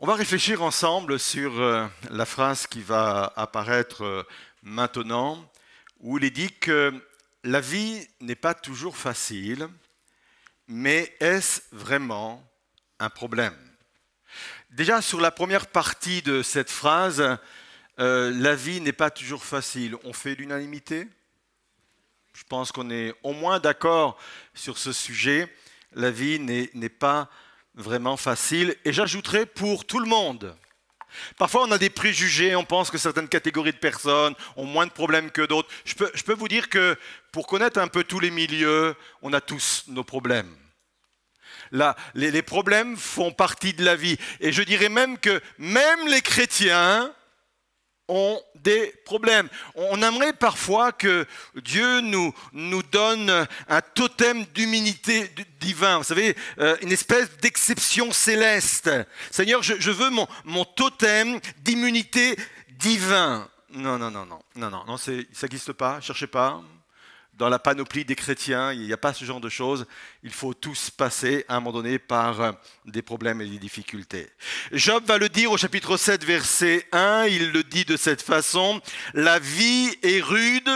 On va réfléchir ensemble sur la phrase qui va apparaître maintenant, où il est dit que la vie n'est pas toujours facile, mais est-ce vraiment un problème? Déjà, sur la première partie de cette phrase, la vie n'est pas toujours facile. On fait l'unanimité? Je pense qu'on est au moins d'accord sur ce sujet. La vie n'est pas vraiment facile. Et j'ajouterai pour tout le monde. Parfois, on a des préjugés, on pense que certaines catégories de personnes ont moins de problèmes que d'autres. Je peux vous dire que pour connaître un peu tous les milieux, on a tous nos problèmes. Là, les problèmes font partie de la vie. Et je dirais même que même les chrétiens ont des problèmes. On aimerait parfois que Dieu nous donne un totem d'humilité divin, vous savez, une espèce d'exception céleste. Seigneur, je veux mon totem d'immunité divin. Non, ça n'existe pas, cherchez pas. Dans la panoplie des chrétiens, il n'y a pas ce genre de choses. Il faut tous passer à un moment donné par des problèmes et des difficultés. Job va le dire au chapitre 7, verset 1, il le dit de cette façon, « La vie est rude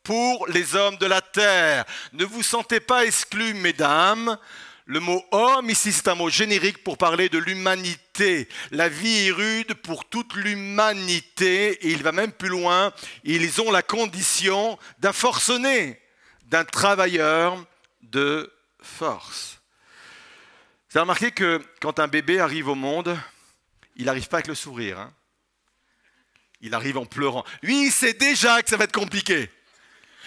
pour les hommes de la terre. Ne vous sentez pas exclus, mesdames. » Le mot « homme » ici, c'est un mot générique pour parler de l'humanité. La vie est rude pour toute l'humanité. Et il va même plus loin. Ils ont la condition d'un forcené, d'un travailleur de force. Vous avez remarqué que quand un bébé arrive au monde, il n'arrive pas avec le sourire. Hein. Il arrive en pleurant. Lui, il sait déjà que ça va être compliqué.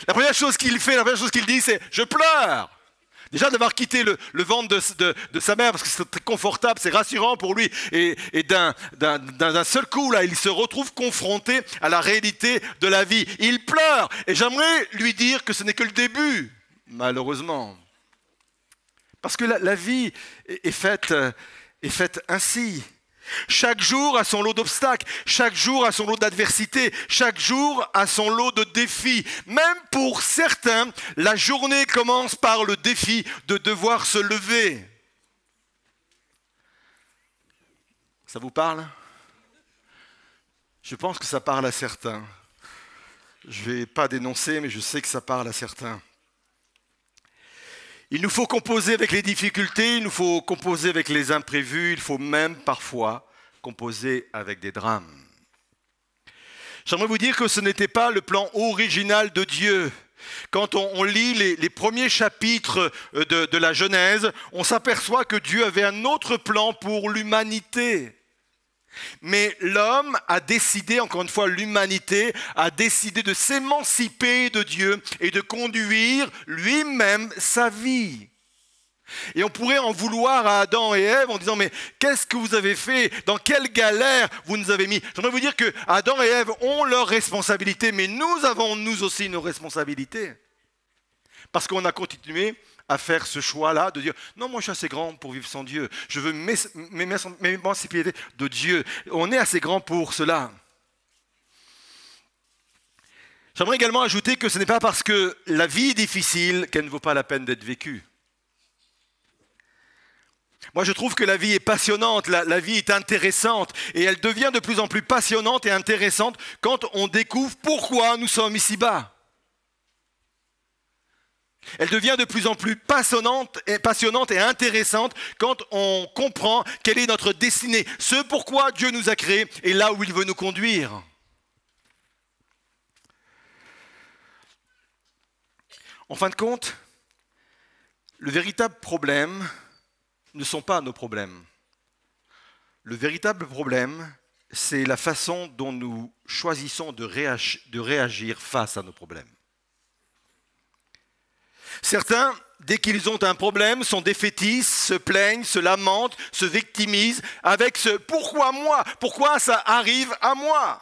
La première chose qu'il fait, la première chose qu'il dit, c'est « je pleure ». Déjà d'avoir quitté le ventre de sa mère, parce que c'est très confortable, c'est rassurant pour lui. Et d'un seul coup, là, il se retrouve confronté à la réalité de la vie. Il pleure. Et j'aimerais lui dire que ce n'est que le début, malheureusement. Parce que la vie est faite ainsi. Chaque jour a son lot d'obstacles, chaque jour a son lot d'adversité, chaque jour a son lot de défis. Même pour certains, la journée commence par le défi de devoir se lever. Ça vous parle? Je pense que ça parle à certains. Je ne vais pas dénoncer, mais je sais que ça parle à certains. Il nous faut composer avec les difficultés, il nous faut composer avec les imprévus, il faut même parfois composer avec des drames. J'aimerais vous dire que ce n'était pas le plan original de Dieu. Quand on lit les premiers chapitres de la Genèse, on s'aperçoit que Dieu avait un autre plan pour l'humanité. Mais l'homme a décidé, encore une fois l'humanité, a décidé de s'émanciper de Dieu et de conduire lui-même sa vie. Et on pourrait en vouloir à Adam et Ève en disant « Mais qu'est-ce que vous avez fait? Dans quelle galère vous nous avez mis ?» J'aimerais vous dire que Adam et Ève ont leurs responsabilités, mais nous avons nous aussi nos responsabilités. Parce qu'on a continué à faire ce choix-là, de dire « Non, moi je suis assez grand pour vivre sans Dieu. Je veux m'émanciper de Dieu. On est assez grand pour cela. » J'aimerais également ajouter que ce n'est pas parce que la vie est difficile qu'elle ne vaut pas la peine d'être vécue. Moi, je trouve que la vie est passionnante, la vie est intéressante, et elle devient de plus en plus passionnante et intéressante quand on découvre pourquoi nous sommes ici-bas. Elle devient de plus en plus passionnante et intéressante quand on comprend quelle est notre destinée, ce pourquoi Dieu nous a créés et là où il veut nous conduire. En fin de compte, le véritable problème ne sont pas nos problèmes. Le véritable problème, c'est la façon dont nous choisissons de réagir face à nos problèmes. Certains, dès qu'ils ont un problème, sont défaitistes, se plaignent, se lamentent, se victimisent avec ce « pourquoi moi? Pourquoi ça arrive à moi ?»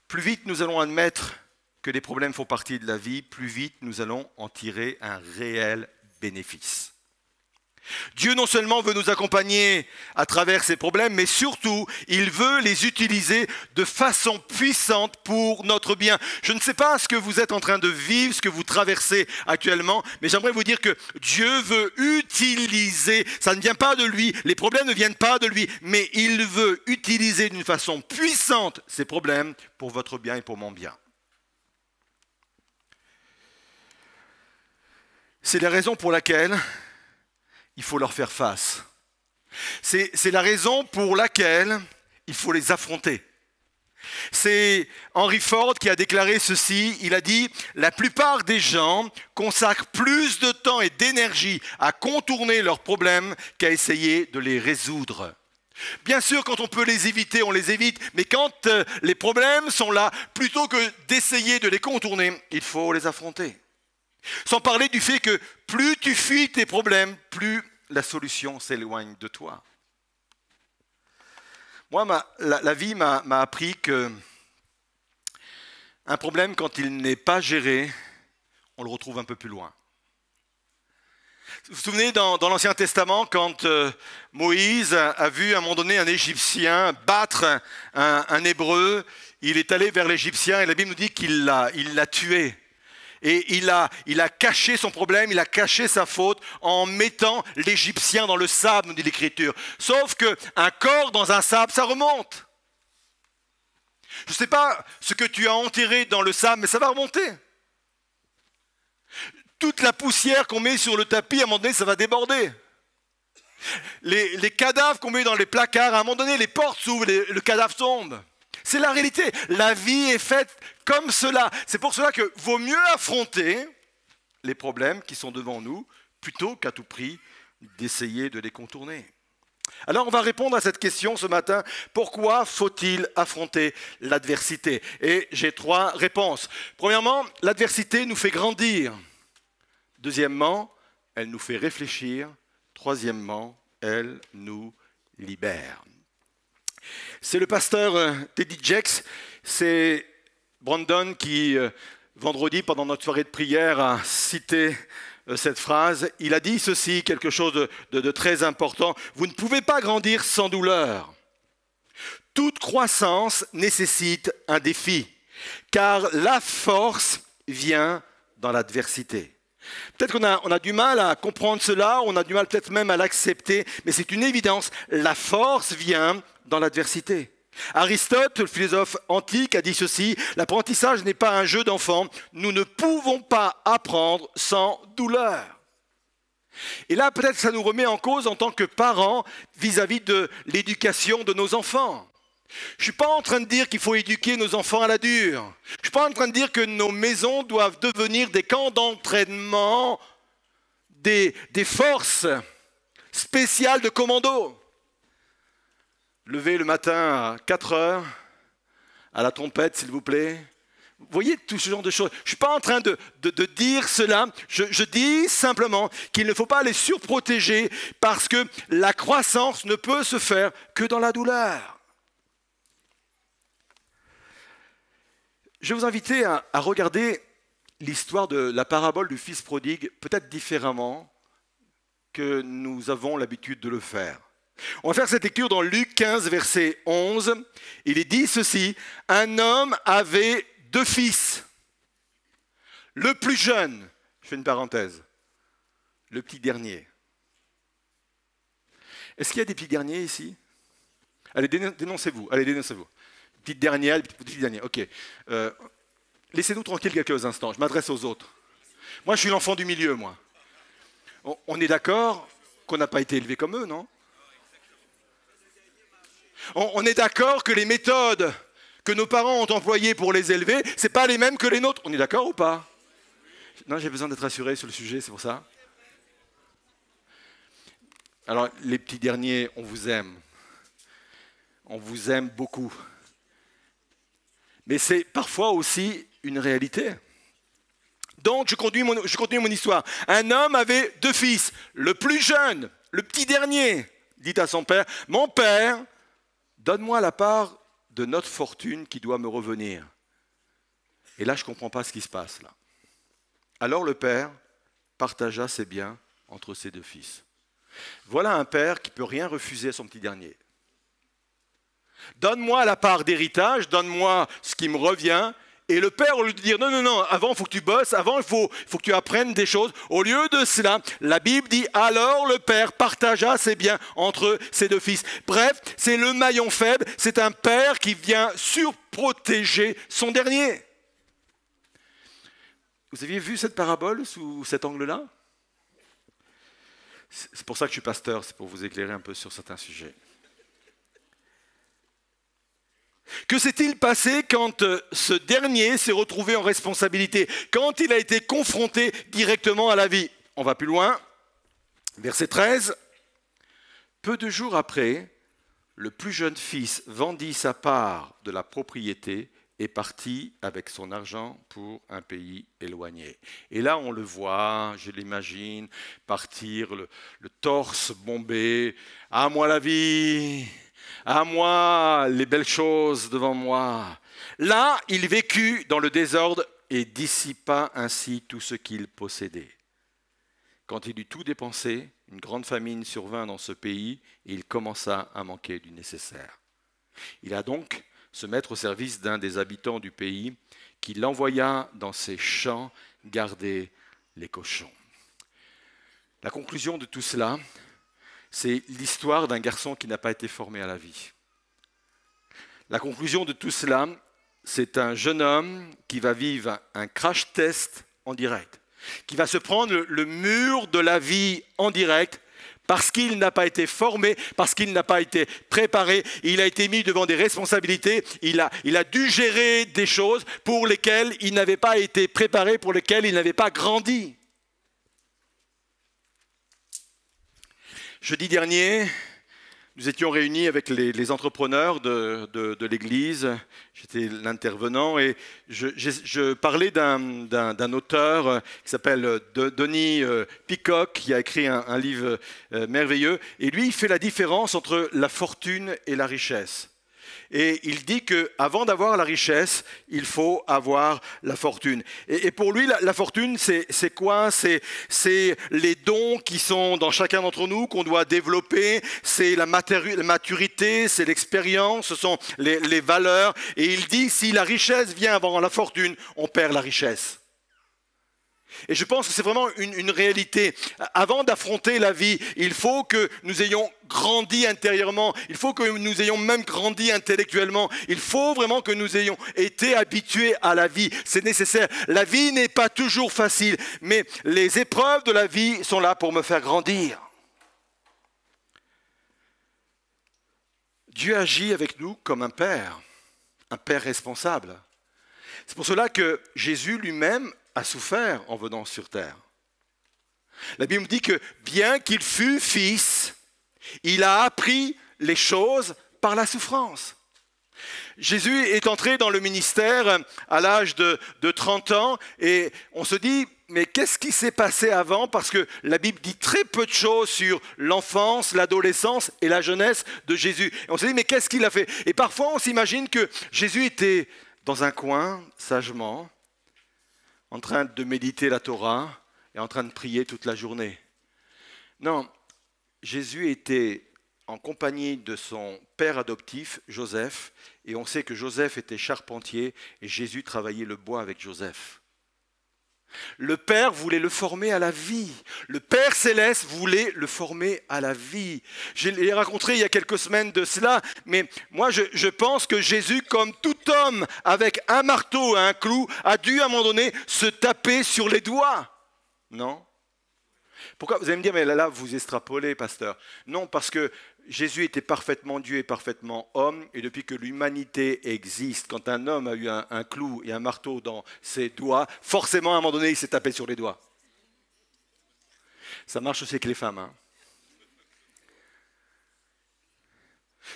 Plus vite nous allons admettre que les problèmes font partie de la vie, plus vite nous allons en tirer un réel bénéfice. Dieu non seulement veut nous accompagner à travers ces problèmes, mais surtout, il veut les utiliser de façon puissante pour notre bien. Je ne sais pas ce que vous êtes en train de vivre, ce que vous traversez actuellement, mais j'aimerais vous dire que Dieu veut utiliser, ça ne vient pas de lui, les problèmes ne viennent pas de lui, mais il veut utiliser d'une façon puissante ces problèmes pour votre bien et pour mon bien. C'est la raison pour laquelle il faut leur faire face. C'est la raison pour laquelle il faut les affronter. C'est Henry Ford qui a déclaré ceci, il a dit « La plupart des gens consacrent plus de temps et d'énergie à contourner leurs problèmes qu'à essayer de les résoudre. » Bien sûr, quand on peut les éviter, on les évite, mais quand les problèmes sont là, plutôt que d'essayer de les contourner, il faut les affronter. Sans parler du fait que plus tu fuis tes problèmes, plus la solution s'éloigne de toi. Moi, la vie m'a appris que un problème, quand il n'est pas géré, on le retrouve un peu plus loin. Vous vous souvenez dans l'Ancien Testament, quand Moïse a vu à un moment donné un Égyptien battre un Hébreu, il est allé vers l'Égyptien et la Bible nous dit qu'il l'a tué. Et il a caché son problème, il a caché sa faute en mettant l'Égyptien dans le sable, nous dit l'Écriture. Sauf qu'un corps dans un sable, ça remonte. Je ne sais pas ce que tu as enterré dans le sable, mais ça va remonter. Toute la poussière qu'on met sur le tapis, à un moment donné, ça va déborder. Les cadavres qu'on met dans les placards, à un moment donné, les portes s'ouvrent, le cadavre tombe. C'est la réalité. La vie est faite comme cela. C'est pour cela que vaut mieux affronter les problèmes qui sont devant nous plutôt qu'à tout prix d'essayer de les contourner. Alors on va répondre à cette question ce matin. Pourquoi faut-il affronter l'adversité? Et j'ai 3 réponses. Premièrement, l'adversité nous fait grandir. Deuxièmement, elle nous fait réfléchir. Troisièmement, elle nous libère. C'est le pasteur Teddy Jakes, c'est Brandon qui, vendredi, pendant notre soirée de prière, a cité cette phrase. Il a dit ceci, quelque chose de très important. « Vous ne pouvez pas grandir sans douleur. Toute croissance nécessite un défi, car la force vient dans l'adversité. » Peut-être qu'on a du mal à comprendre cela, on a du mal peut-être même à l'accepter, mais c'est une évidence. La force vient dans l'adversité. Aristote, le philosophe antique, a dit ceci, l'apprentissage n'est pas un jeu d'enfant, nous ne pouvons pas apprendre sans douleur. Et là, peut-être que ça nous remet en cause en tant que parents vis-à-vis de l'éducation de nos enfants. Je ne suis pas en train de dire qu'il faut éduquer nos enfants à la dure. Je ne suis pas en train de dire que nos maisons doivent devenir des camps d'entraînement, des forces spéciales de commando. Lever le matin à 4 heures, à la trompette, s'il vous plaît. Vous voyez tout ce genre de choses. Je ne suis pas en train de dire cela. Je dis simplement qu'il ne faut pas les surprotéger parce que la croissance ne peut se faire que dans la douleur. Je vais vous inviter à regarder l'histoire de la parabole du fils prodigue peut-être différemment que nous avons l'habitude de le faire. On va faire cette lecture dans Luc 15, verset 11. Il est dit ceci, « Un homme avait 2 fils. Le plus jeune, je fais une parenthèse, le petit dernier. » Est-ce qu'il y a des petits derniers ici? Allez, dénoncez-vous. Allez, dénoncez-vous. Petite dernière, petit dernier, ok. Laissez-nous tranquilles quelques instants, je m'adresse aux autres. Moi, je suis l'enfant du milieu, moi. On est d'accord qu'on n'a pas été élevé comme eux, non? On est d'accord que les méthodes que nos parents ont employées pour les élever, ce n'est pas les mêmes que les nôtres. On est d'accord ou pas? Non, j'ai besoin d'être assuré sur le sujet, c'est pour ça. Alors, les petits derniers, on vous aime. On vous aime beaucoup. Mais c'est parfois aussi une réalité. Donc, je continue mon histoire. Un homme avait 2 fils. Le plus jeune, le petit dernier, dit à son père, « Mon père, donne-moi la part de notre fortune qui doit me revenir. » Et là, je ne comprends pas ce qui se passe là. Alors le père partagea ses biens entre ses 2 fils. Voilà un père qui ne peut rien refuser à son petit dernier. Donne-moi la part d'héritage, donne-moi ce qui me revient. Et le père, au lieu de dire non, non, non, avant il faut que tu bosses, avant il faut que tu apprennes des choses. Au lieu de cela, la Bible dit alors le père partagea ses biens entre ses deux fils. Bref, c'est le maillon faible, c'est un père qui vient surprotéger son dernier. Vous aviez vu cette parabole sous cet angle-là? C'est pour ça que je suis pasteur, c'est pour vous éclairer un peu sur certains sujets. Que s'est-il passé quand ce dernier s'est retrouvé en responsabilité, quand il a été confronté directement à la vie? On va plus loin. Verset 13. Peu de jours après, le plus jeune fils vendit sa part de la propriété et partit avec son argent pour un pays éloigné. Et là, on le voit, je l'imagine, partir, le torse bombé. « À moi la vie !» À moi les belles choses devant moi. Là, il vécut dans le désordre et dissipa ainsi tout ce qu'il possédait. Quand il eut tout dépensé, une grande famine survint dans ce pays et il commença à manquer du nécessaire. Il a donc se mettre au service d'un des habitants du pays qui l'envoya dans ses champs garder les cochons. La conclusion de tout cela, c'est l'histoire d'un garçon qui n'a pas été formé à la vie. La conclusion de tout cela, c'est un jeune homme qui va vivre un crash test en direct, qui va se prendre le mur de la vie en direct parce qu'il n'a pas été formé, parce qu'il n'a pas été préparé, il a été mis devant des responsabilités, il a dû gérer des choses pour lesquelles il n'avait pas été préparé, pour lesquelles il n'avait pas grandi. Jeudi dernier, nous étions réunis avec les entrepreneurs de l'Église. J'étais l'intervenant et je parlais d'un auteur qui s'appelle Denis Peacock, qui a écrit un livre merveilleux. Et lui, il fait la différence entre la fortune et la richesse. Et il dit qu'avant d'avoir la richesse, il faut avoir la fortune. Et pour lui, la fortune, c'est quoi? C'est les dons qui sont dans chacun d'entre nous, qu'on doit développer. C'est la maturité, c'est l'expérience, ce sont les valeurs. Et il dit, si la richesse vient avant la fortune, on perd la richesse. Et je pense que c'est vraiment une réalité. Avant d'affronter la vie, il faut que nous ayons grandi intérieurement, il faut que nous ayons même grandi intellectuellement, il faut vraiment que nous ayons été habitués à la vie. C'est nécessaire. La vie n'est pas toujours facile, mais les épreuves de la vie sont là pour me faire grandir. Dieu agit avec nous comme un père responsable. C'est pour cela que Jésus lui-même a souffert en venant sur terre. La Bible dit que bien qu'il fût fils, il a appris les choses par la souffrance. Jésus est entré dans le ministère à l'âge de 30 ans et on se dit, mais qu'est-ce qui s'est passé avant? Parce que la Bible dit très peu de choses sur l'enfance, l'adolescence et la jeunesse de Jésus. Et on se dit, mais qu'est-ce qu'il a fait? Et parfois on s'imagine que Jésus était dans un coin, sagement, en train de méditer la Torah et en train de prier toute la journée. Non, Jésus était en compagnie de son père adoptif, Joseph, et on sait que Joseph était charpentier et Jésus travaillait le bois avec Joseph. Le Père voulait le former à la vie. Le Père Céleste voulait le former à la vie. Je l'ai raconté il y a quelques semaines de cela, mais moi je pense que Jésus, comme tout homme avec un marteau et un clou, a dû à un moment donné se taper sur les doigts. Non? Pourquoi? Vous allez me dire, mais là vous extrapolez, pasteur. Non, parce que Jésus était parfaitement Dieu et parfaitement homme, et depuis que l'humanité existe, quand un homme a eu un clou et un marteau dans ses doigts, forcément à un moment donné il s'est tapé sur les doigts. Ça marche aussi avec les femmes. Hein.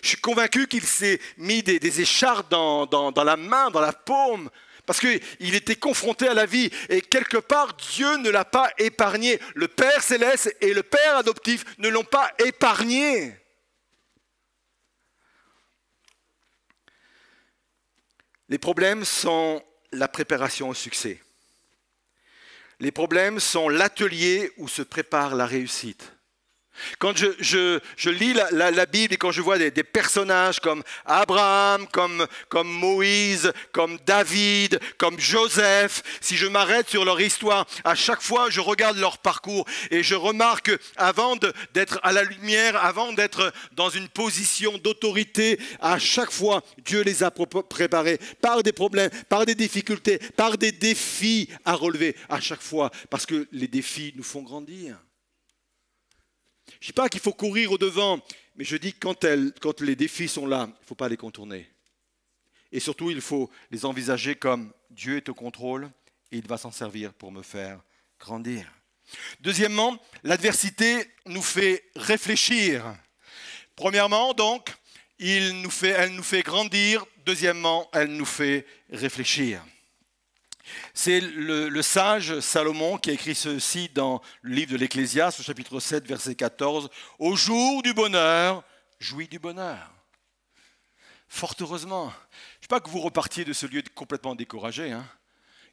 Je suis convaincu qu'il s'est mis des écharpes dans la main, dans la paume, parce qu'il était confronté à la vie. Et quelque part, Dieu ne l'a pas épargné. Le Père Céleste et le Père adoptif ne l'ont pas épargné. Les problèmes sont la préparation au succès. Les problèmes sont l'atelier où se prépare la réussite. Quand je lis la Bible et quand je vois des personnages comme Abraham, comme Moïse, comme David, comme Joseph, si je m'arrête sur leur histoire, à chaque fois je regarde leur parcours et je remarque qu'avant d'être à la lumière, avant d'être dans une position d'autorité, à chaque fois Dieu les a préparés par des problèmes, par des difficultés, par des défis à relever, à chaque fois, parce que les défis nous font grandir. Je ne dis pas qu'il faut courir au-devant, mais je dis que quand les défis sont là, il ne faut pas les contourner. Et surtout, il faut les envisager comme Dieu est au contrôle et il va s'en servir pour me faire grandir. Deuxièmement, l'adversité nous fait réfléchir. Premièrement, donc, elle nous fait grandir. Deuxièmement, elle nous fait réfléchir. C'est le sage Salomon qui a écrit ceci dans le livre de l'Ecclésiaste, au chapitre 7, verset 14. « Au jour du bonheur, jouis du bonheur. » Fort heureusement. Je ne veux pas que vous repartiez de ce lieu complètement découragé. Hein.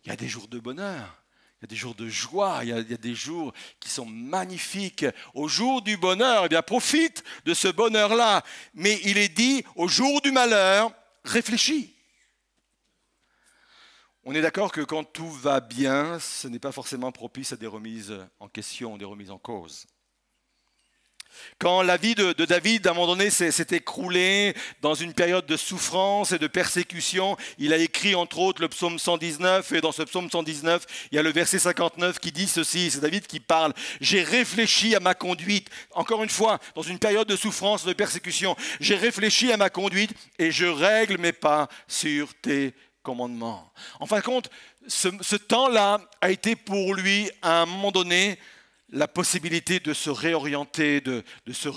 Il y a des jours de bonheur, il y a des jours de joie, il y a des jours qui sont magnifiques. Au jour du bonheur, eh bien, profite de ce bonheur-là. Mais il est dit, au jour du malheur, réfléchis. On est d'accord que quand tout va bien, ce n'est pas forcément propice à des remises en question, des remises en cause. Quand la vie de David, à un moment donné, s'est écroulée dans une période de souffrance et de persécution, il a écrit entre autres le psaume 119, et dans ce psaume 119, il y a le verset 59 qui dit ceci, c'est David qui parle. « J'ai réfléchi à ma conduite », encore une fois, dans une période de souffrance, de persécution, « J'ai réfléchi à ma conduite et je règle mes pas sur tes commandements. » En fin de compte, ce temps-là a été pour lui, à un moment donné, la possibilité de se réorienter, de se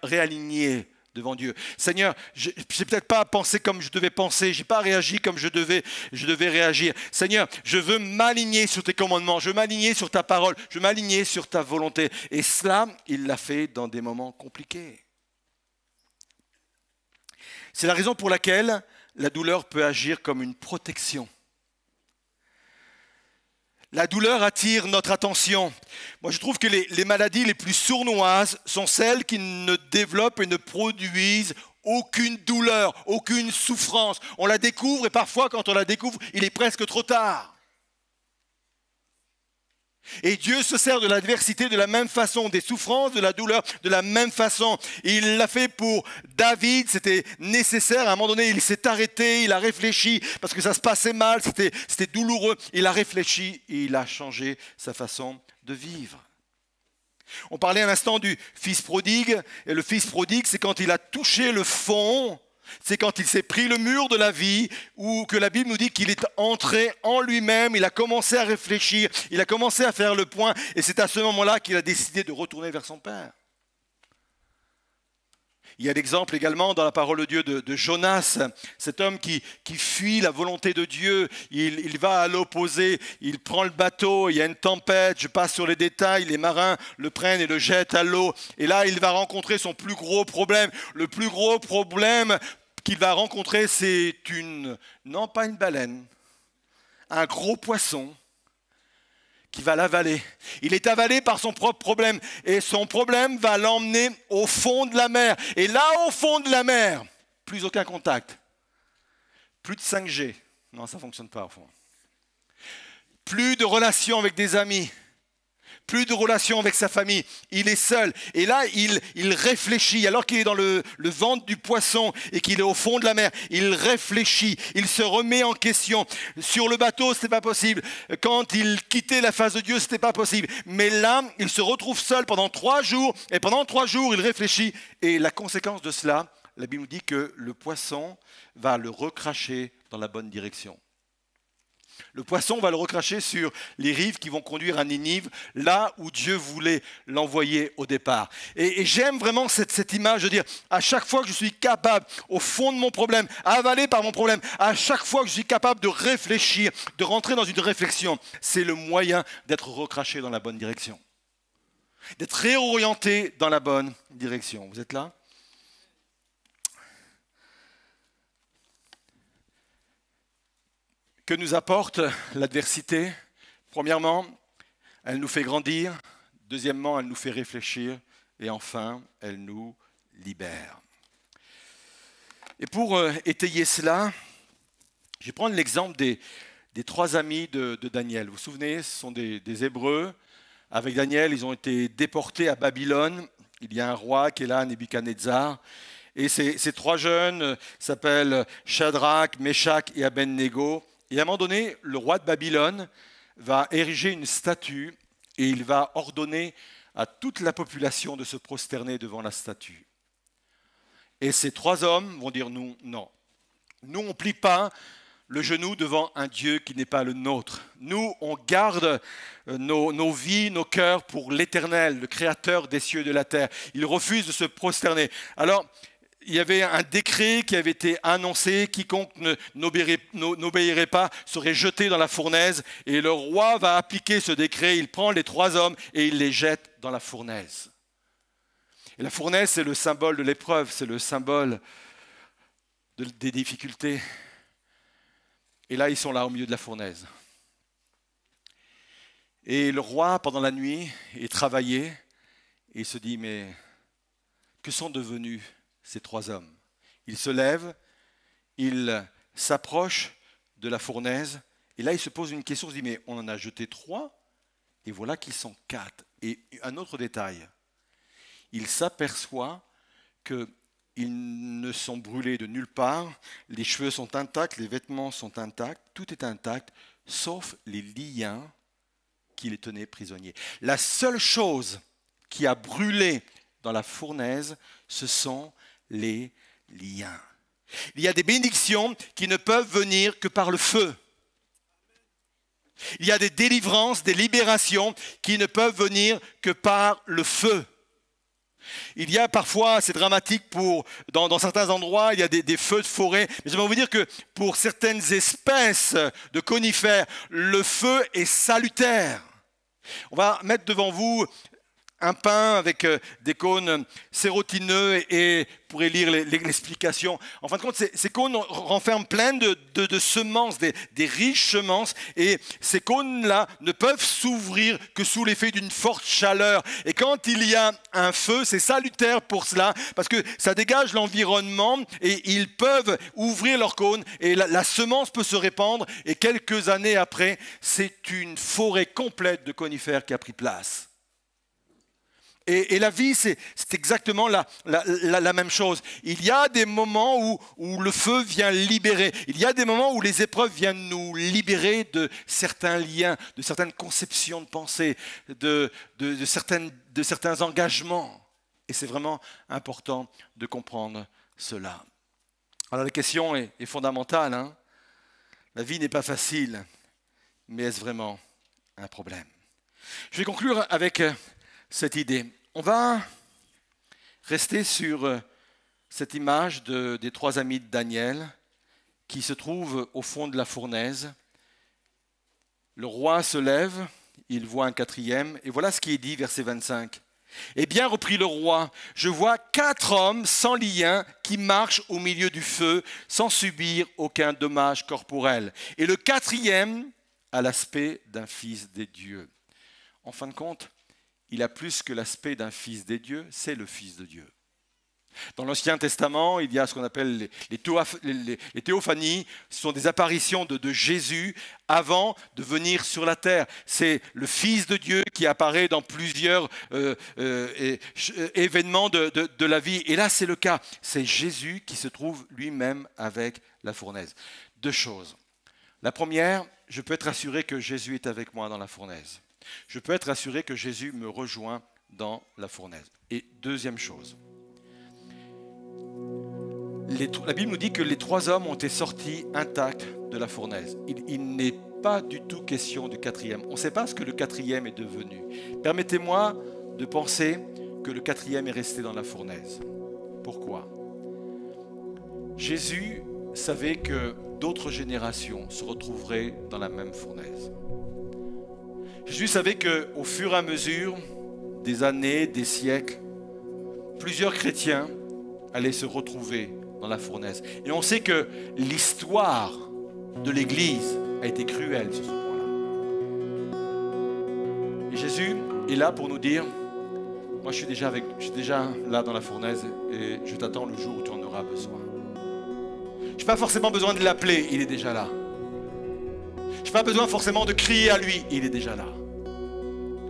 réaligner devant Dieu. Seigneur, je n'ai peut-être pas pensé comme je devais penser, je n'ai pas réagi comme je devais réagir. Seigneur, je veux m'aligner sur tes commandements, je veux m'aligner sur ta parole, je veux m'aligner sur ta volonté. Et cela, il l'a fait dans des moments compliqués. C'est la raison pour laquelle la douleur peut agir comme une protection. La douleur attire notre attention. Moi, je trouve que les maladies les plus sournoises sont celles qui ne développent et ne produisent aucune douleur, aucune souffrance. On la découvre et parfois, quand on la découvre, il est presque trop tard. Et Dieu se sert de l'adversité de la même façon, des souffrances, de la douleur de la même façon. Il l'a fait pour David, c'était nécessaire. À un moment donné, il s'est arrêté, il a réfléchi parce que ça se passait mal, c'était douloureux. Il a réfléchi et il a changé sa façon de vivre. On parlait un instant du fils prodigue. Et le fils prodigue, c'est quand il a touché le fond. C'est quand il s'est pris le mur de la vie, ou que la Bible nous dit qu'il est entré en lui-même, il a commencé à réfléchir, il a commencé à faire le point, et c'est à ce moment-là qu'il a décidé de retourner vers son Père. Il y a l'exemple également dans la parole de Dieu de Jonas, cet homme qui fuit la volonté de Dieu, il va à l'opposé, il prend le bateau, il y a une tempête, je passe sur les détails, les marins le prennent et le jettent à l'eau, et là il va rencontrer son plus gros problème. Le plus gros problème qu'il va rencontrer, c'est non pas une baleine, un gros poisson qui va l'avaler. Il est avalé par son propre problème et son problème va l'emmener au fond de la mer. Et là, au fond de la mer, plus aucun contact, plus de 5G. Non, ça ne fonctionne pas au fond. Plus de relations avec des amis. Plus de relations avec sa famille, il est seul. Et là, il réfléchit, alors qu'il est dans le ventre du poisson et qu'il est au fond de la mer, il réfléchit, il se remet en question. Sur le bateau, ce n'était pas possible. Quand il quittait la face de Dieu, ce n'était pas possible. Mais là, il se retrouve seul pendant 3 jours, et pendant 3 jours, il réfléchit. Et la conséquence de cela, la Bible nous dit que le poisson va le recracher dans la bonne direction. Le poisson va le recracher sur les rives qui vont conduire à Ninive, là où Dieu voulait l'envoyer au départ. Et j'aime vraiment cette image de dire, à chaque fois que je suis capable, au fond de mon problème, avalé par mon problème, à chaque fois que je suis capable de réfléchir, de rentrer dans une réflexion, c'est le moyen d'être recraché dans la bonne direction. D'être réorienté dans la bonne direction. Vous êtes là ? Que nous apporte l'adversité? Premièrement, elle nous fait grandir. Deuxièmement, elle nous fait réfléchir. et enfin, elle nous libère. Et pour étayer cela, je vais prendre l'exemple des 3 amis de Daniel. Vous vous souvenez, ce sont des Hébreux. Avec Daniel, ils ont été déportés à Babylone. Il y a un roi qui est là, Nebuchadnezzar. Et ces 3 jeunes s'appellent Shadrach, Meshach et Abednego. Et à un moment donné, le roi de Babylone va ériger une statue et il va ordonner à toute la population de se prosterner devant la statue. Et ces 3 hommes vont dire nous, non. Nous, on ne plie pas le genou devant un Dieu qui n'est pas le nôtre. Nous, on garde nos vies, nos cœurs pour l'Éternel, le Créateur des cieux et de la terre. Ils refusent de se prosterner. Alors, il y avait un décret qui avait été annoncé, quiconque n'obéirait pas serait jeté dans la fournaise, et le roi va appliquer ce décret, il prend les 3 hommes et il les jette dans la fournaise. Et la fournaise, c'est le symbole de l'épreuve, c'est le symbole des difficultés. Et là, ils sont là au milieu de la fournaise. Et le roi, pendant la nuit, est travaillé, et il se dit, mais que sont devenus ces 3 hommes? Il se lève, il s'approche de la fournaise, et là il se pose une question, il se dit, mais on en a jeté 3, et voilà qu'ils sont 4. Et un autre détail, il s'aperçoit qu'ils ne sont brûlés de nulle part, les cheveux sont intacts, les vêtements sont intacts, tout est intact, sauf les liens qui les tenaient prisonniers. La seule chose qui a brûlé dans la fournaise, ce sont les liens. Il y a des bénédictions qui ne peuvent venir que par le feu. Il y a des délivrances, des libérations qui ne peuvent venir que par le feu. Il y a parfois, c'est dramatique dans certains endroits, il y a des feux de forêt. Mais j'aimerais vous dire que pour certaines espèces de conifères, le feu est salutaire. On va mettre devant vous un pain avec des cônes sérotineux et vous pourrez lire l'explication. En fin de compte, ces cônes renferment plein de semences, des riches semences, et ces cônes-là ne peuvent s'ouvrir que sous l'effet d'une forte chaleur. Et quand il y a un feu, c'est salutaire pour cela, parce que ça dégage l'environnement et ils peuvent ouvrir leurs cônes et la semence peut se répandre, et quelques années après, c'est une forêt complète de conifères qui a pris place. Et la vie, c'est exactement la même chose. Il y a des moments où le feu vient libérer. Il y a des moments où les épreuves viennent nous libérer de certains liens, de certaines conceptions de pensée, de certains engagements. Et c'est vraiment important de comprendre cela. Alors la question est fondamentale, hein. La vie n'est pas facile, mais est-ce vraiment un problème? Je vais conclure avec cette idée. On va rester sur cette image des 3 amis de Daniel qui se trouvent au fond de la fournaise. Le roi se lève, il voit un 4e, et voilà ce qui est dit, verset 25. « Eh bien, reprit le roi, je vois 4 hommes sans lien qui marchent au milieu du feu sans subir aucun dommage corporel. Et le 4e a l'aspect d'un fils des dieux. » En fin de compte, il a plus que l'aspect d'un fils des dieux, c'est le Fils de Dieu. Dans l'Ancien Testament, il y a ce qu'on appelle les théophanies. Ce sont des apparitions de Jésus avant de venir sur la terre. C'est le Fils de Dieu qui apparaît dans plusieurs événements de la vie. Et là, c'est le cas. C'est Jésus qui se trouve lui-même avec la fournaise. 2 choses. La première, je peux être assuré que Jésus est avec moi dans la fournaise. Je peux être assuré que Jésus me rejoint dans la fournaise. Et 2e chose, la Bible nous dit que les 3 hommes ont été sortis intacts de la fournaise. Il n'est pas du tout question du 4e. On ne sait pas ce que le 4e est devenu. Permettez-moi de penser que le 4e est resté dans la fournaise. Pourquoi? Jésus savait que d'autres générations se retrouveraient dans la même fournaise. Jésus savait qu'au fur et à mesure des années, des siècles, plusieurs chrétiens allaient se retrouver dans la fournaise. Et on sait que l'histoire de l'Église a été cruelle sur ce point-là. Et Jésus est là pour nous dire, moi je suis déjà là dans la fournaise et je t'attends le jour où tu en auras besoin. Je n'ai pas forcément besoin de l'appeler, il est déjà là. Je n'ai pas besoin forcément de crier à lui, il est déjà là.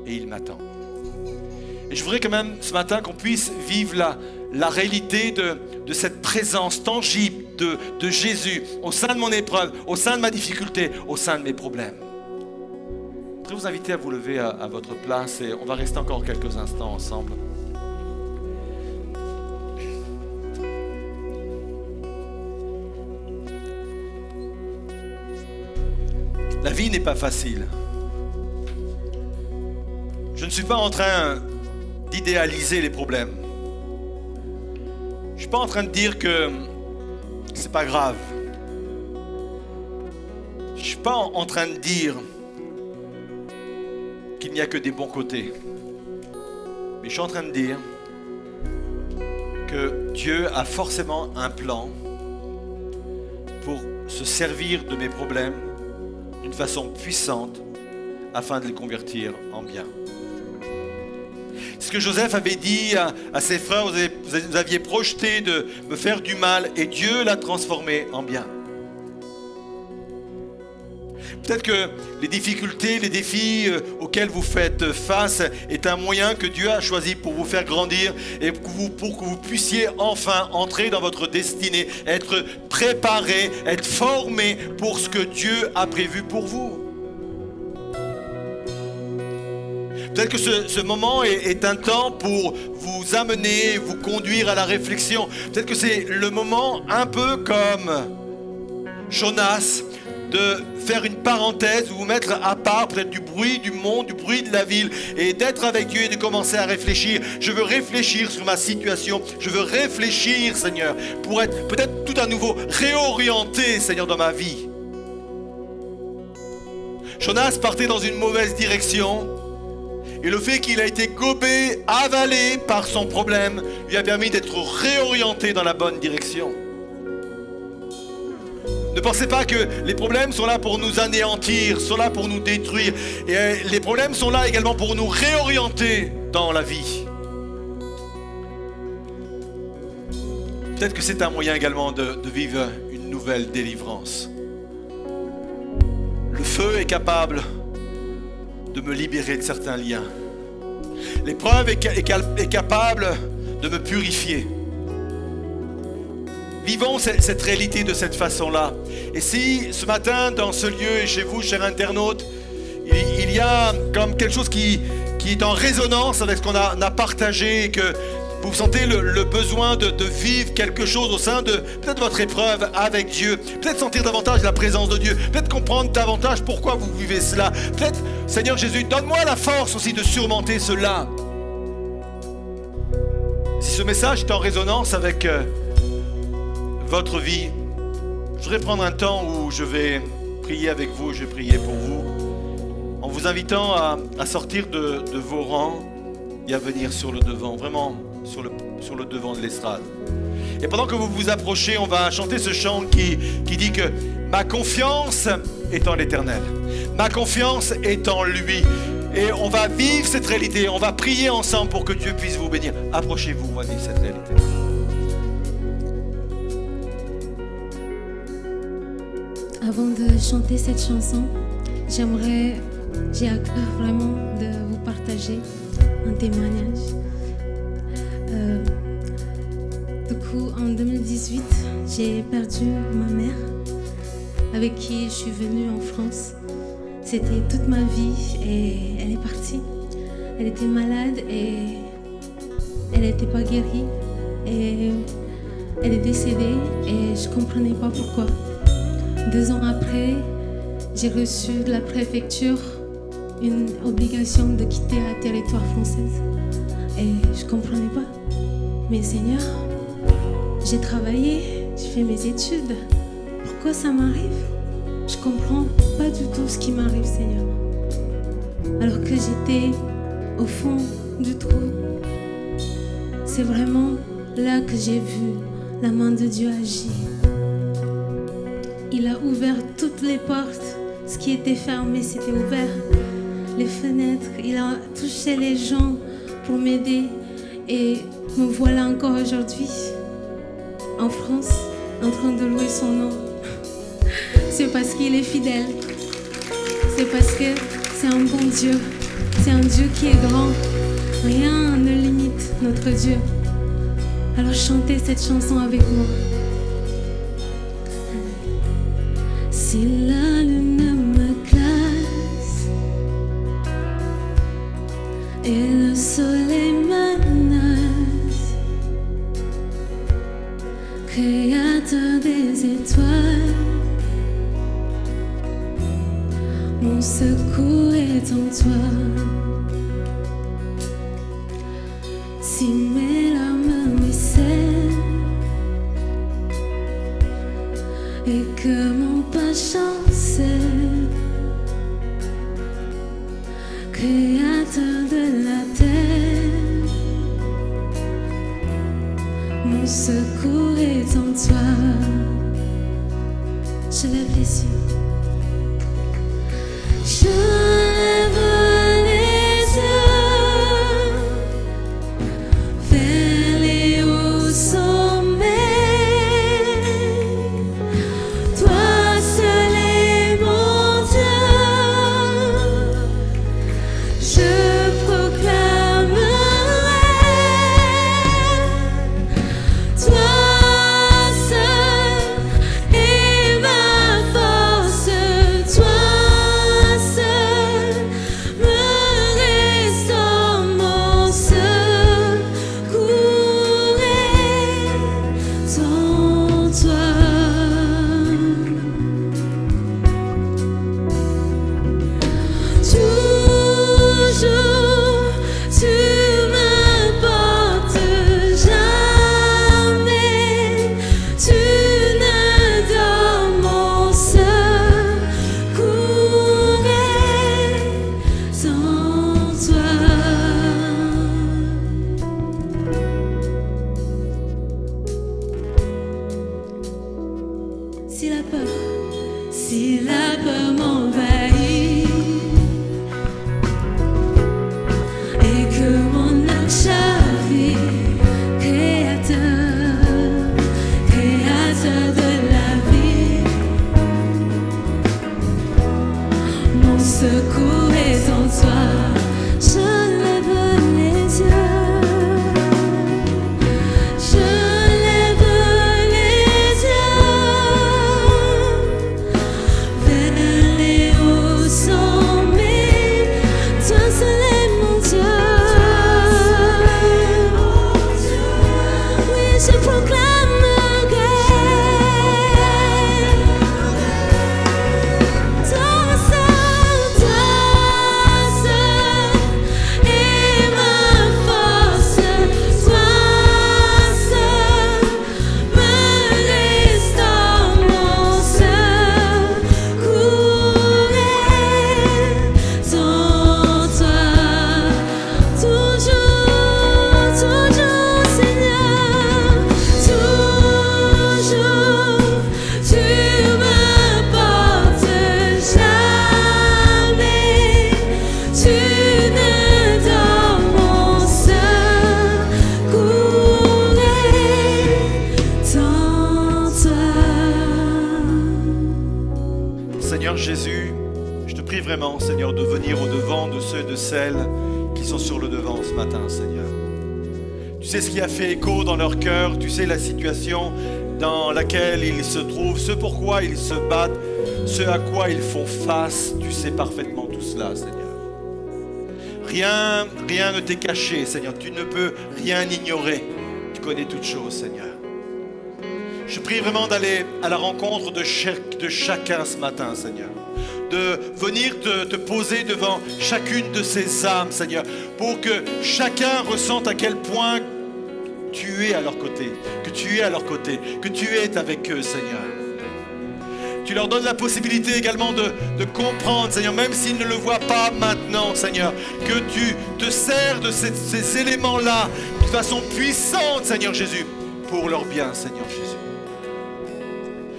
Et il m'attend. Et je voudrais quand même ce matin qu'on puisse vivre la réalité de cette présence tangible de Jésus au sein de mon épreuve, au sein de ma difficulté, au sein de mes problèmes. Je voudrais vous inviter à vous lever à votre place et on va rester encore quelques instants ensemble. La vie n'est pas facile. Je ne suis pas en train d'idéaliser les problèmes. Je ne suis pas en train de dire que c'est pas grave. Je ne suis pas en train de dire qu'il n'y a que des bons côtés. Mais je suis en train de dire que Dieu a forcément un plan pour se servir de mes problèmes d'une façon puissante afin de les convertir en bien. Ce que Joseph avait dit à ses frères, vous aviez projeté de me faire du mal et Dieu l'a transformé en bien. Peut-être que les difficultés, les défis auxquels vous faites face est un moyen que Dieu a choisi pour vous faire grandir et pour que vous puissiez enfin entrer dans votre destinée, être préparé, être formé pour ce que Dieu a prévu pour vous. Peut-être que ce moment est un temps pour vous amener, vous conduire à la réflexion. Peut-être que c'est le moment un peu comme Jonas, de faire une parenthèse, vous mettre à part peut-être du bruit du monde, du bruit de la ville et d'être avec Dieu et de commencer à réfléchir. Je veux réfléchir sur ma situation. Je veux réfléchir, Seigneur, pour être peut-être tout à nouveau réorienté, Seigneur, dans ma vie. Jonas partait dans une mauvaise direction. Et le fait qu'il a été gobé, avalé par son problème, lui a permis d'être réorienté dans la bonne direction. Ne pensez pas que les problèmes sont là pour nous anéantir, sont là pour nous détruire. Et les problèmes sont là également pour nous réorienter dans la vie. Peut-être que c'est un moyen également de vivre une nouvelle délivrance. Le feu est capable de me libérer de certains liens. L'épreuve est capable de me purifier. Vivons cette réalité de cette façon-là. Et si ce matin, dans ce lieu et chez vous, chers internautes, il y a comme quelque chose qui est en résonance avec ce qu'on a partagé et que vous sentez le besoin de vivre quelque chose au sein de peut-être votre épreuve avec Dieu, peut-être sentir davantage la présence de Dieu, peut-être comprendre davantage pourquoi vous vivez cela, peut-être, Seigneur Jésus, donne-moi la force aussi de surmonter cela. Si ce message est en résonance avec votre vie, je voudrais prendre un temps où je vais prier avec vous, je vais prier pour vous, en vous invitant à sortir de vos rangs et à venir sur le devant, vraiment sur le devant de l'estrade. Et pendant que vous vous approchez, on va chanter ce chant qui dit que ma confiance est en l'Éternel, ma confiance est en lui. Et on va vivre cette réalité, on va prier ensemble pour que Dieu puisse vous bénir. Approchez-vous, on va vivre cette réalité. Avant de chanter cette chanson, j'ai à cœur vraiment de vous partager un témoignage. Du coup, en 2018, j'ai perdu ma mère, avec qui je suis venue en France. C'était toute ma vie et elle est partie. Elle était malade et elle n'était pas guérie. Et elle est décédée et je ne comprenais pas pourquoi. 2 ans après, j'ai reçu de la préfecture une obligation de quitter la territoire française. Et je ne comprenais pas. Mais Seigneur, j'ai travaillé, j'ai fait mes études. Pourquoi ça m'arrive? Je ne comprends pas du tout ce qui m'arrive, Seigneur. Alors que j'étais au fond du trou. C'est vraiment là que j'ai vu la main de Dieu agir. Il a ouvert toutes les portes. Ce qui était fermé, c'était ouvert. Les fenêtres, il a touché les gens pour m'aider. Et me voilà encore aujourd'hui en France en train de louer son nom. C'est parce qu'il est fidèle. C'est parce que c'est un bon Dieu. C'est un Dieu qui est grand. Rien ne limite notre Dieu. Alors chantez cette chanson avec moi. Si la lune me glace et le soleil menace, créateur des étoiles, mon secours est en toi. Si mes larmes m'essaient et que mon pas chancelle, créateur de la terre, mon secours est en toi. Je lève les yeux. Je lève les yeux vers les hauts sommets. Toi seul est mon Dieu. Je proclamerai. Toi seul est ma force. Toi si la peur m'envahit et que mon âme chavire, créateur de la vie, mon secours est en toi. Je lève les yeux. Seigneur Jésus, je te prie vraiment, Seigneur, de venir au-devant de ceux et de celles qui sont sur le devant ce matin, Seigneur. Tu sais ce qui a fait écho dans leur cœur, tu sais la situation dans laquelle ils se trouvent, ce pourquoi ils se battent, ce à quoi ils font face, tu sais parfaitement tout cela, Seigneur. Rien ne t'est caché, Seigneur, tu ne peux rien ignorer, tu connais toutes choses, Seigneur. Je prie vraiment d'aller à la rencontre de chacun ce matin, Seigneur. De venir te poser devant chacune de ces âmes, Seigneur, pour que chacun ressente à quel point tu es à leur côté, que tu es avec eux, Seigneur. Tu leur donnes la possibilité également de comprendre, Seigneur, même s'ils ne le voient pas maintenant, Seigneur, que tu te sers de ces éléments-là de façon puissante, Seigneur Jésus, pour leur bien, Seigneur Jésus.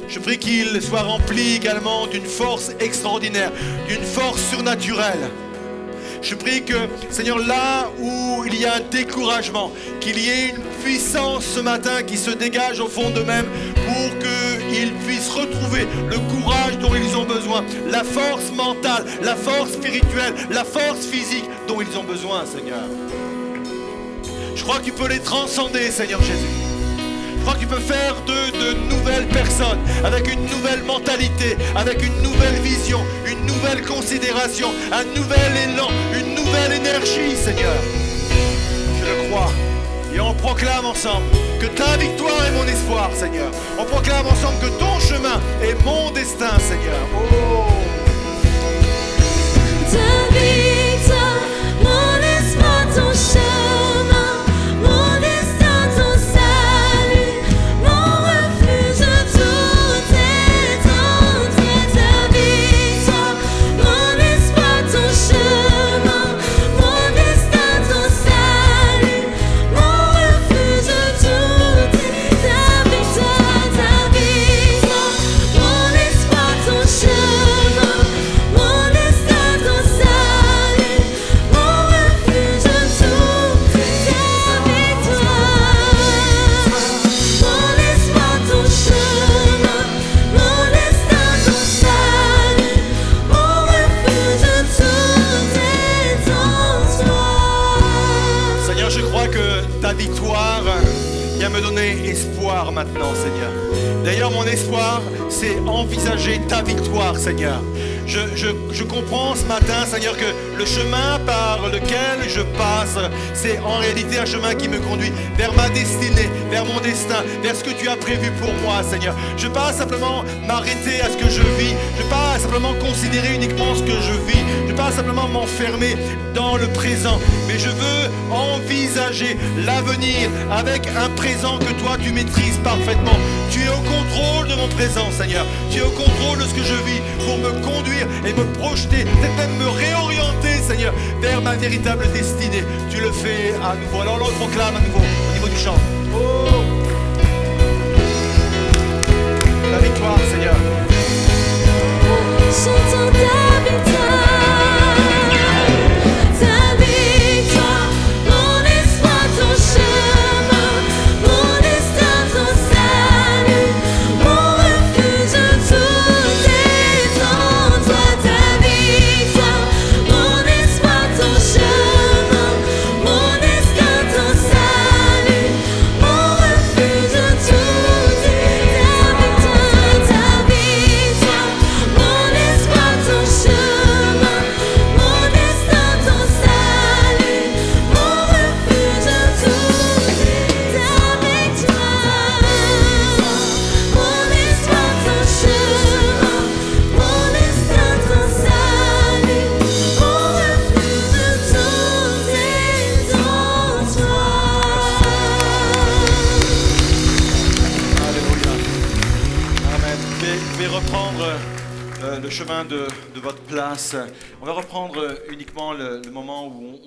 Je prie qu'ils soient remplis également d'une force extraordinaire, d'une force surnaturelle. Je prie que, Seigneur, là où il y a un découragement, qu'il y ait une puissance ce matin qui se dégage au fond d'eux-mêmes pour qu'ils puissent retrouver le courage dont ils ont besoin, la force mentale, la force spirituelle, la force physique dont ils ont besoin, Seigneur. Je crois que tu peux les transcender, Seigneur Jésus. Je crois que tu peux faire d'eux de nouvelles personnes, avec une nouvelle mentalité, avec une nouvelle vision, une nouvelle considération, un nouvel élan, une nouvelle énergie, Seigneur. Je le crois. Et on proclame ensemble que ta victoire est mon espoir, Seigneur. On proclame ensemble que ton chemin est mon destin, Seigneur. Oh. Ta victoire, mon espoir, ton chemin, mon destin, ton salut, mon refuge, tout est en toi. Ta victoire, mon espoir, ton chemin, mon destin, ton salut, mon refuge, tout est ta victoire, mon espoir, ton chemin, mon destin, ton salut, mon refuge, tout est ta victoire. Mon espoir, ton chemin, mon destin, ton salut, mon refuge, tout est en toi. Seigneur, je crois que ta victoire vient me donner espoir maintenant, Seigneur. D'ailleurs, mon espoir, c'est envisager ta victoire, Seigneur. Je comprends ce matin, Seigneur, que le chemin par lequel je passe, c'est en réalité un chemin qui me conduit vers ma destinée, vers mon destin, vers ce que tu as prévu pour moi, Seigneur. Je ne vais pas simplement m'arrêter à ce que je vis, je ne vais pas simplement considérer uniquement ce que je vis, je ne vais pas simplement m'enfermer dans le présent, mais je veux envisager l'avenir avec un présent que toi tu maîtrises parfaitement. Tu es au contrôle de mon présent, Seigneur. Tu es au contrôle de ce que je vis pour me conduire et me projeter, peut-être même me réorienter, Seigneur, vers ma véritable destinée. Tu le fais à nouveau. Alors on le proclame à nouveau au niveau du chant. Oh, la victoire, Seigneur. J'entends ta victoire, mon espoir, ton chemin, mon destin, ton salut, mon refuge, tout est en toi. Ta victoire, mon espoir, ton chemin, mon destin, ton salut, mon refuge, tout est ta victoire, ta victoire, mon espoir, ton chemin, mon destin, ton salut, mon refuge, tout est ta victoire. Mon espoir, ton chemin, mon destin, ton salut, mon refuge, tout est en toi. Alléluia. Amen. Je vais reprendre le chemin de votre place. On va reprendre uniquement le moment où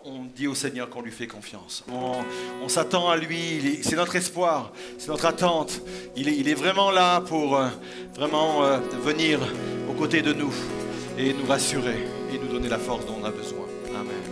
on dit au Seigneur qu'on lui fait confiance. On s'attend à lui, c'est notre espoir, c'est notre attente. Il est vraiment là pour vraiment venir aux côtés de nous et nous rassurer et nous donner la force dont on a besoin. Amen.